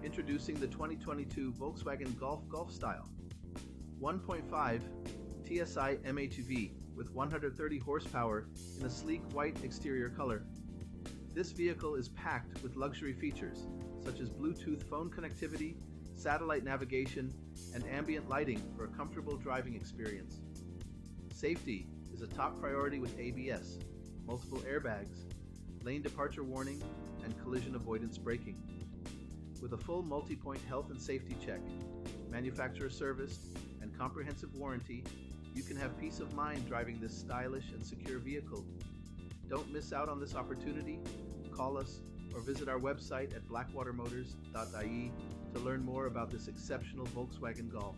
Introducing the 2022 Volkswagen Golf Style 1.5 TSI MHEV with 130 horsepower in a sleek white exterior color. This vehicle is packed with luxury features such as Bluetooth phone connectivity, satellite navigation, and ambient lighting for a comfortable driving experience. Safety is a top priority with ABS, multiple airbags, lane departure warning, and collision avoidance braking. With a full multi-point health and safety check, manufacturer service, and comprehensive warranty, you can have peace of mind driving this stylish and secure vehicle. Don't miss out on this opportunity. Call us or visit our website at blackwatermotors.ie to learn more about this exceptional Volkswagen Golf.